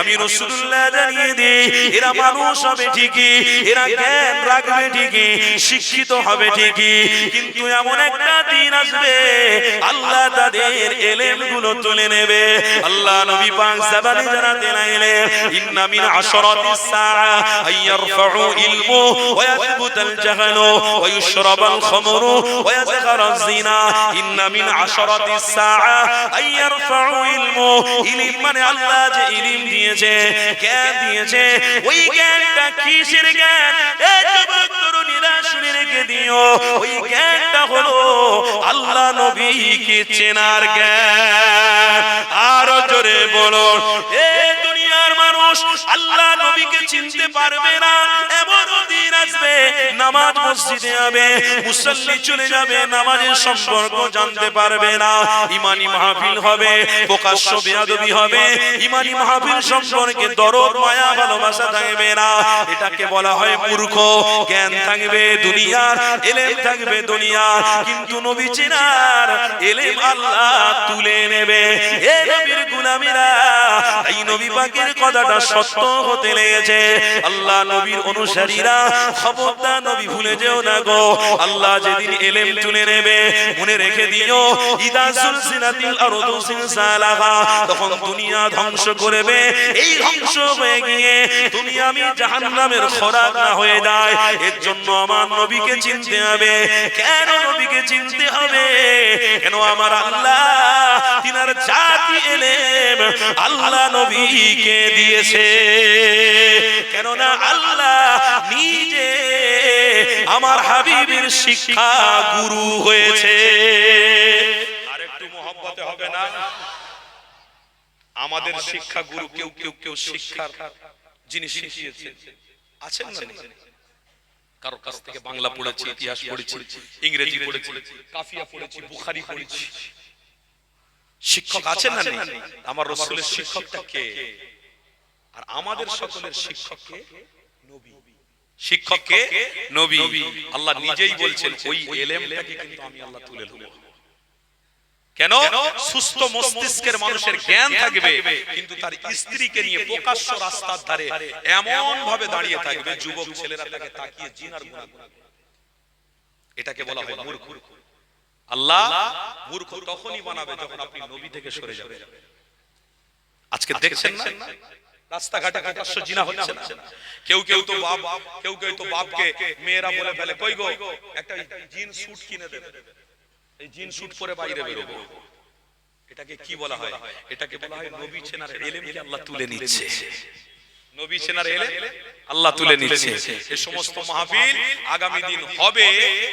আমি রাসূলুল্লাহ জানিয়ে দিই, এরা মানুষ হবে ঠিকই, এরা জ্ঞান রাখবে ঠিকই, শিক্ষিত হবে ঠিকই, কিন্তু এমন একটা দিন আসবে আল্লাহ তাদের ইলম গুলো তুলে নেবে। আল্লাহ নবী পাক জাবানে জানাতে লাগলেন, ইন্না মিন আশরাতিস সাআ আইয়ারফাউ ইলমু ওয়া ইয়াথবুতাল জাহলু ওয়া ইউশরাবাল খামরু ওয়া ইয়াযহারাজ জিনা। ইন্না মিন আশরাতিস সাআ আইয়ারফাউ ইলমু, ইলম মানে আল্লাহ যে ইলম দিয়েছে, জ্ঞান দিয়েছে, ওই জ্ঞানটা কিসের জ্ঞান? এই যুবক তরুণীরা শুনে রেখে দিও, ওই জ্ঞানটা হলো আল্লাহ নবীকে চেনার জ্ঞান। আরো জোরে বলো, এই দুনিয়ার মানুষ আল্লাহ নবীকে চিনতে পারবে না, এমন দিন আসবে নামাজ মসজিদে যাবে, মুসল্লি চলে যাবে, নামাজের সম্পর্ক জানতে পারবে না। ইমানি মাহফিল হবে, প্রকাশ্য বেয়াদবি হবে, ইমানি মাহফিল সম্পর্কে দরদ মায়া ভালোবাসা থাকবে না। এটাকে বলা হয় মূর্খ। জ্ঞান থাকবে দুনিয়ার, ইলম থাকবে দুনিয়ার, কিন্তু নবী চেনার ইলম আল্লাহ তুলে নেবে। এ নবীর গোলামেরা, এই নবী পাকের কথাটা সত্য হতে লেগেছে। আল্লাহ নবীর অনুসারীরা, খবরদার নবী ভুলে যেও না গো। আল্লাহ যেদিন ইলম তুলে নেবে, মনে রেখে দিও, ইদা সুলসিলাতিল আরদু সিলসালাহা, তখন দুনিয়া ধ্বংস করবে। এই ধ্বংস হয়ে গিয়ে তুমি আমি জাহান্নামের খোরাক না হয়ে যায়। এর জন্য আমার নবীকে চিনতে হবে। কেন নবীকে চিনতে হবে? কেন আমার আল্লাহ তিনার জাতি ইলম আল্লাহ নবীকে দিয়েছে। কেননা আল্লাহ নিজে আমার হাবিবের শিক্ষা গুরু হয়েছে। আর একটু মহব্বতে হবে না? আমাদের শিক্ষা গুরু কেউ শিক্ষার জিনিস শিখিয়েছে আছেন না? কারো কাছ থেকে বাংলা পড়েছি, ইতিহাস পড়েছি, ইংরেজি পড়েছি, কাফিয়া পড়েছি, বুখারী পড়েছি। শিক্ষক আছেন না? আমার রাসূলের শিক্ষকটা কে? আর আমাদের সকলের শিক্ষক কে? নবী। শিক্ষক কে? নবী। আল্লাহ নিজেই বলছেন, ওই ইলমটাকে কিন্তু আমি আল্লাহ তুলে নেব। কেন? সুস্থ মস্তিষ্কের মানুষের জ্ঞান থাকবে, কিন্তু তার স্ত্রীকে নিয়ে প্রকাশ্য রাস্তার ধারে এমন ভাবে দাঁড়িয়ে থাকবে, যুবক ছেলেরা তাকে তাকিয়ে জিনার গুনাহ করবে। এটাকে বলা হয় মূর্খ। আল্লাহ মূর্খ তখনই বানাবে যখন আপনি নবী থেকে সরে যাবেন। আজকে দেখছেন না রাস্তাঘাটে প্রকাশ্য জিনা হচ্ছে না? কেউ তো বাপকে মেয়েরা বলে ফেলে, কই গো একটা জিন্স স্যুট কিনে দেবে, এই জিন্স স্যুট পরে বাইরে বেরোবো। এটাকে কি বলা হয়? এটাকে বলা হয় নবী চেনার ইলমকে আল্লাহ তুলে নিচ্ছে। নবী চেনার ইলম আল্লাহ তুলে নিচ্ছে। এই সমস্ত মাহফিল আগামী দিন হবে,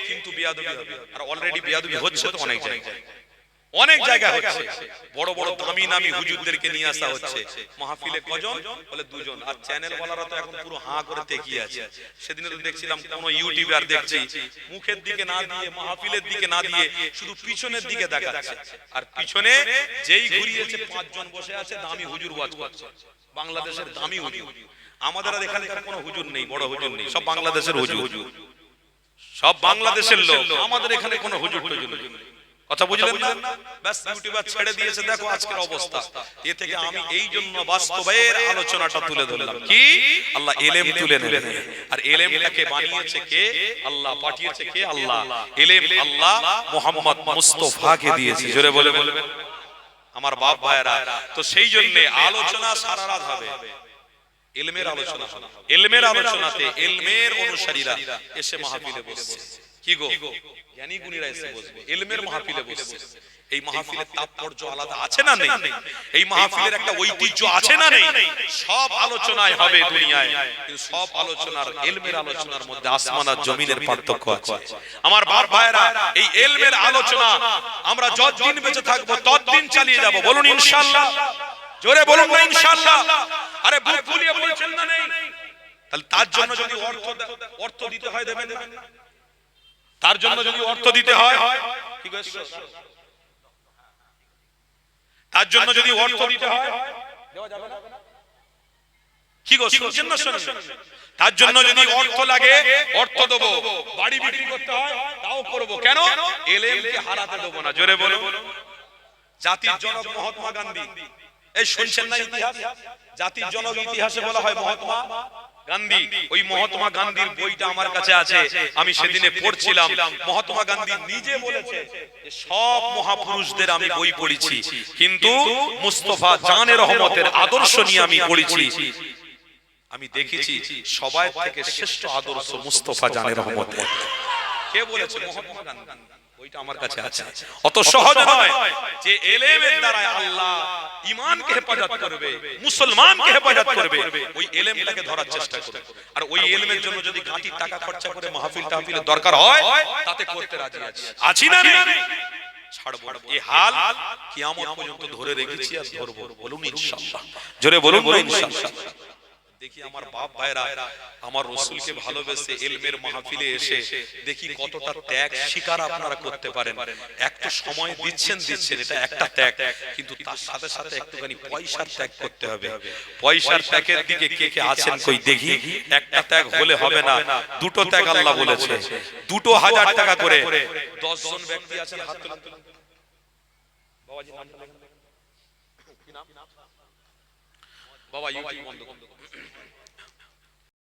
কিন্তু বেয়াদবি হবে। আর অলরেডি বেয়াদবি হচ্ছে তো অনেক জায়গায়, অনেক জায়গা হচ্ছে। বড় বড় দামি নামি হুজুরদেরকে নিয়ে আসা হচ্ছে মাহফিলে। কজন? বলে দুজন। আর চ্যানেল ওয়ালারা তো এখন পুরো হাঁ করে তাকিয়ে আছে। সেদিনে তো দেখছিলাম কোন ইউটিউবার দেখছি মুখের দিকে না দিয়ে, মাহফিলের দিকে না দিয়ে, শুধু পিছনের দিকে দেখাচ্ছে। আর পিছনে যেই ঘুরিয়েছে 5 জন বসে আছে, দামি হুজুর ওয়াজ করছে, বাংলাদেশের দামি হুজুর। আমাদের আর এখানকার কোনো হুজুর নেই, বড় হুজুর নেই, সব বাংলাদেশের হুজুর, সব বাংলাদেশের লোক। আমাদের এখানে কোনো হুজুর টুজুর নেই। কথা বুঝলেন না? ব্যাস ইউটিউবার ছেড়ে দিয়েছে, দেখো আজকের অবস্থা। এ থেকে আমি এই জন্য বাস্তবের আলোচনাটা তুলে ধরলাম, কি আল্লাহ এলেম তুলে নেবেন, আর এলেমটাকে বানিয়েছে কে? আল্লাহ পাঠিয়েছে কে? আল্লাহ। এলেম আল্লাহ মুহাম্মদ মুস্তাফাকে দিয়েছে, জোরে বলে বলবেন আমার বাপ ভাইরা। তো সেই জন্য আলোচনা সারা রাত হবে, ইলমের আলোচনা হবে। ইলমের আলোচনাতে ইলমের অনুসারীরা এসে মাহফিলে বসছে, কি গো জ্ঞানী গুণীরা এসে বসবে, ইলমের মাহফিলে বসছে। এই মাহফিলের তাৎপর্য আলাদা আছে না নেই? এই মাহফিলের একটা ঐতিহ্য আছে না নেই? সব আলোচনায় হবে দুনিয়ায়, কিন্তু সব আলোচনার ইলমের আলোচনার মধ্যে আসমান আর জমিনের পার্থক্য আছে। আমার বাপ ভাইরা, এই ইলমের আলোচনা আমরা যতদিন বেঁচে থাকবো ততদিন চালিয়ে যাব, বলুন ইনশাআল্লাহ। জোরে বলুন না ইনশাআল্লাহ। আরে বুক ফুলিয়ে বলছেন না নেই? তাহলে তার জন্য যদি অর্থ দিতে হয় দেবেন না? তার জন্য যদি অর্থ দিতে হয়, কি গো, তার জন্য যদি অর্থ দিতে হয় দেওয়া যাবে না? কি গো শুনছেন না? শুনুন, তার জন্য যদি অর্থ লাগে অর্থ দেব, বাড়ি বিক্রি করতে হয় তাও করব, কেন? এলেমকে হারাতে দেব না, জোরে বলে বলুন। জাতির জনক মহাত্মা গান্ধী, এই শুনছেন না ইতিহাস? জাতির জনক ইতিহাসে বলা হয় মহাত্মা গান্ধী। ওই মহাত্মা গান্ধীর বইটা আমার কাছে আছে, আমি সেদিনে পড়ছিলাম। মহাত্মা গান্ধী নিজে বলেছে যে সব মহাপুরুষদের আমি বই পড়েছি, কিন্তু মুস্তাফা জানের রহমতের আদর্শ নিয়ে আমি পড়েছি। আমি দেখেছি সবাই থেকে শ্রেষ্ঠ আদর্শ মুস্তাফা জানের রহমতের। কে বলেছে? মহাত্মা গান্ধী। ওইটা আমার কাছে আছে। অত সহজ নয় যে এলেমের দ্বারা আল্লাহ ঈমানকে হেফাজত করবে, মুসলমানকে হেফাজত করবে। ওই এলেমটাকে ধরার চেষ্টা করবে, আর ওই এলেমের জন্য যদি গাঁটির টাকা খরচা করে মাহফিল টাহফিলের দরকার হয় তাতে করতে রাজি আছি। আছি না নেই? ছাড়বো না। এই হাল কিয়ামত পর্যন্ত ধরে রেখেছি আর ধরবো, বলুন ইনশাআল্লাহ। জোরে বলুন ইনশাআল্লাহ। দেখি আমার বাপ ভাইরা আমার রাসূলকে ভালোবেসে ইলমের মাহফিলে এসে দেখি কতটা ত্যাগ স্বীকার আপনারা করতে পারেন। একটা সময় দিচ্ছেন, এটা একটা ত্যাগ, কিন্তু তার সাথে সাথে একটুখানি পয়সার ত্যাগ করতে হবে। পয়সার ত্যাগের দিকে কে কে আছেন কই দেখি। একটা ত্যাগ হলে হবে না, দুটো ত্যাগ আল্লাহ বলেছে, 2000 টাকা করে। 10 জন ব্যক্তি আছেন, হাত তুলুন। বাবাজি নামটা লেখেন। কি নাম? বাবা ইউটিউব বন্ধ করুন।